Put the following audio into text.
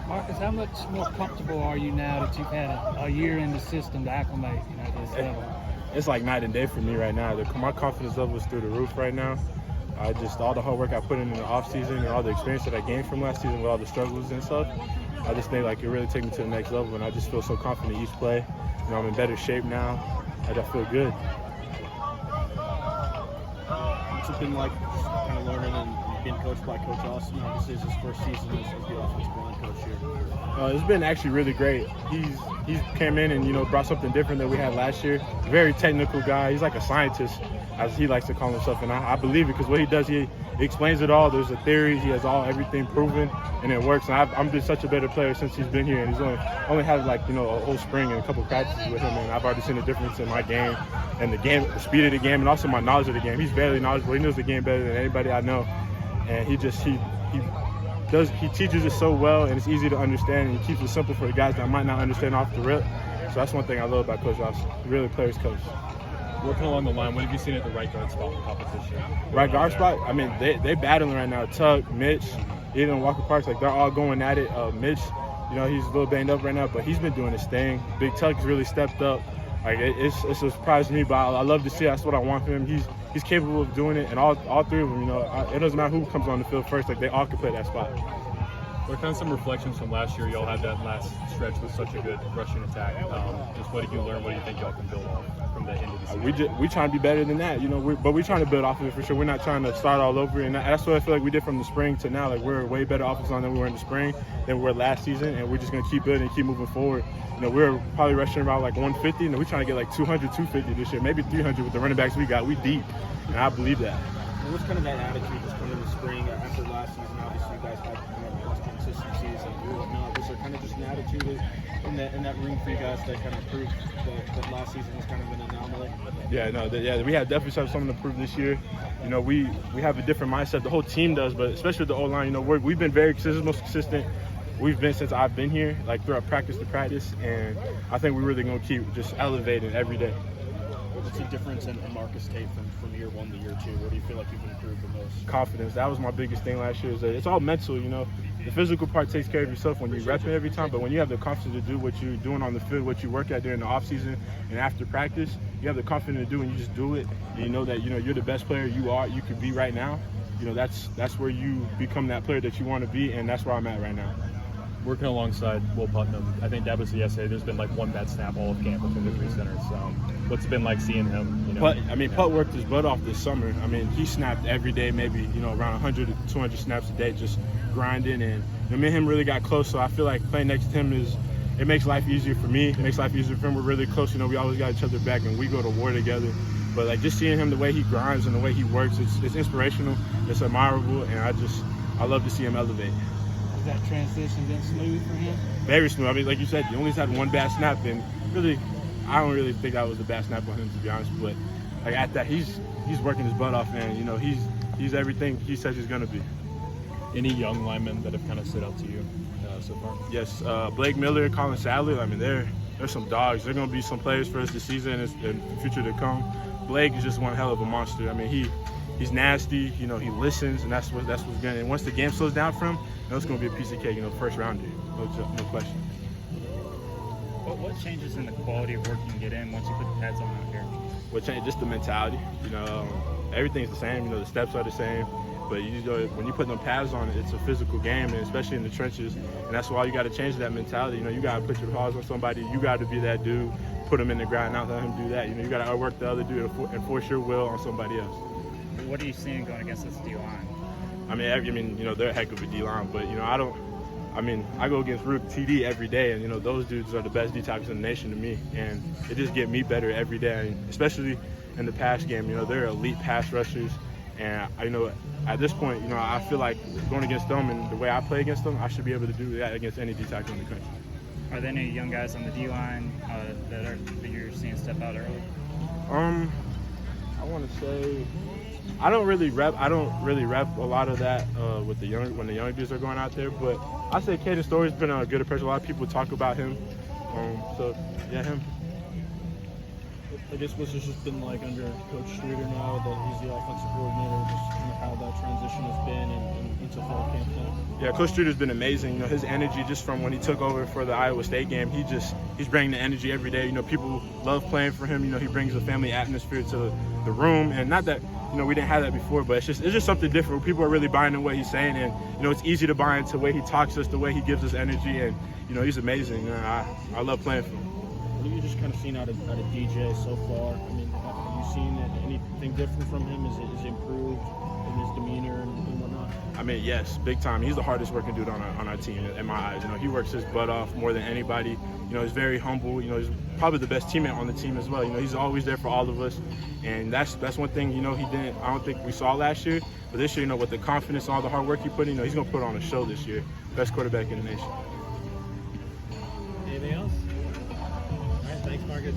Marcus, how much more comfortable are you now that you've had a year in the system to acclimate, to this level? It's like night and day for me right now. My confidence level is through the roof right now. All the hard work I put in the off season and all the experience that I gained from last season with all the struggles and stuff, I just think like it really took me to the next level, and I just feel so confident each play. I'm in better shape now. I feel good. What's it been like just kind of learning and being coached by Coach Austin? Obviously, it's his first season as the offensive line coach here. It's been actually really great. He's came in and brought something different that we had last year. Very technical guy. He's like a scientist, as he likes to call himself, and I believe it because what he does, he explains it all. There's a theory. He has everything proven, and it works. And I'm been such a better player since he's been here, and he's only had a whole spring and a couple practices with him, and I've already seen a difference in my game and the speed of the game, and also my knowledge of the game. He's very knowledgeable. He knows the game better than anybody I know, and he teaches it so well, and it's easy to understand, and he keeps it simple for the guys that might not understand off the rip. So that's one thing I love about Coach Austin. Really players coach. Working along the line, what have you seen at the right guard spot in competition? Right guard spot? I mean, they battling right now. Tuck, Mitch, even Walker Parks, they're all going at it. Mitch, he's a little banged up right now, but he's been doing his thing. Big Tuck's really stepped up. It's a surprise to me, but I love to see it. That's what I want from him. He's capable of doing it, and all three of them, it doesn't matter who comes on the field first. They all can play that spot. What are kind of some reflections from last year? Y'all had that last stretch with such a good rushing attack. Just what did you learn? What do you think y'all can build off from the end of the season? We trying to be better than that, but we're trying to build off of it for sure. We're not trying to start all over, and that's what I feel like we did from the spring to now. We're a way better offensive line than we were in the spring than we were last season, and we're just going to keep building and keep moving forward. We're probably rushing around 150, and we're trying to get 200, 250 this year, maybe 300 with the running backs we got. We deep, and I believe that. And what's kind of that attitude just coming in the spring after last season? Obviously, you guys had lost consistencies and whatnot. Was there kind of just an attitude in that room for you guys that kind of proved that last season was kind of an anomaly? We have definitely something to prove this year. We have a different mindset. The whole team does, but especially the O-line. We've been very consistent, most consistent we've been since I've been here, throughout practice to practice, and I think we're really going to keep just elevating every day. What's the difference in Marcus Tate from year one to year two? Where do you feel like you've improved the most? Confidence. That was my biggest thing last year. It's all mental, The physical part takes care of yourself when you rep it every time, but when you have the confidence to do what you're doing on the field, what you work at during the off season and after practice, you have the confidence to do and you just do it, and you know that you're the best player you could be right now. That's where you become that player that you want to be, and that's where I'm at right now. Working alongside Will Putnam, I think that was the essay. There's been one bad snap all of camp between the three centers. What's it been like seeing him? Putt worked his butt off this summer. He snapped every day, maybe around 100 to 200 snaps a day, just grinding. And me and him really got close. So I feel like playing next to him it makes life easier for me. It makes life easier for him. We're really close. We always got each other back, and we go to war together. But just seeing him, the way he grinds and the way he works, it's inspirational. It's admirable, and I love to see him elevate. That transition been smooth for him? Very smooth. Like you said, he only had one bad snap, and really, I don't really think that was a bad snap on him, to be honest. But at that, he's working his butt off, and he's everything he says he's gonna be. Any young linemen that have kind of stood out to you so far? Yes, Blake Miller, Colin Sadler. They're some dogs. They're gonna be some players for us this season and the future to come. Blake is just one hell of a monster. He's nasty. He listens, and that's what's good. And once the game slows down for him, it's going to be a piece of cake. First rounder, no question. What changes in the quality of work you can get in once you put the pads on out here? What changes? Just the mentality. Everything's the same. The steps are the same. But when you put them pads on, it's a physical game, and especially in the trenches. And that's why you got to change that mentality. You got to put your paws on somebody. You got to be that dude. Put him in the ground, not let him do that. You got to outwork the other dude and force your will on somebody else. What are you seeing going against this D-line? They're a heck of a D-line, but I go against Rook TD every day, and those dudes are the best D-tackles in the nation to me, and it just get me better every day, especially in the pass game. They're elite pass rushers, and at this point, I feel like going against them and the way I play against them, I should be able to do that against any D-tackle in the country. Are there any young guys on the D-line that you're seeing step out early? I want to say I don't really rep a lot of that with when the young dudes are going out there, but I say Caden Story's been a good approach. A lot of people talk about him, him. I guess what's it just been like under Coach Streeter now that he's the offensive coordinator, just kind of how that transition has been and into fall camp now? Yeah, Coach Streeter's been amazing. You know, his energy just from when he took over for the Iowa State game, he's bringing the energy every day. You know, people love playing for him. You know, he brings a family atmosphere to the room, and not that, you know, we didn't have that before, but it's just something different. People are really buying into what he's saying, and, you know, it's easy to buy into the way he talks to us, the way he gives us energy, and, you know, he's amazing. I love playing for him. What have you just kind of seen out of DJ so far? I mean, have you seen anything different from him? Is it improved in his demeanor and whatnot? I mean, yes, big time. He's the hardest working dude on our team, in my eyes. You know, he works his butt off more than anybody. You know, he's very humble. You know, he's probably the best teammate on the team as well. You know, he's always there for all of us, and that's one thing, you know, I don't think we saw last year. But this year, you know, with the confidence and all the hard work he put in, you know, he's gonna put on a show this year. Best quarterback in the nation. Anything else? All right, thanks, Marcus.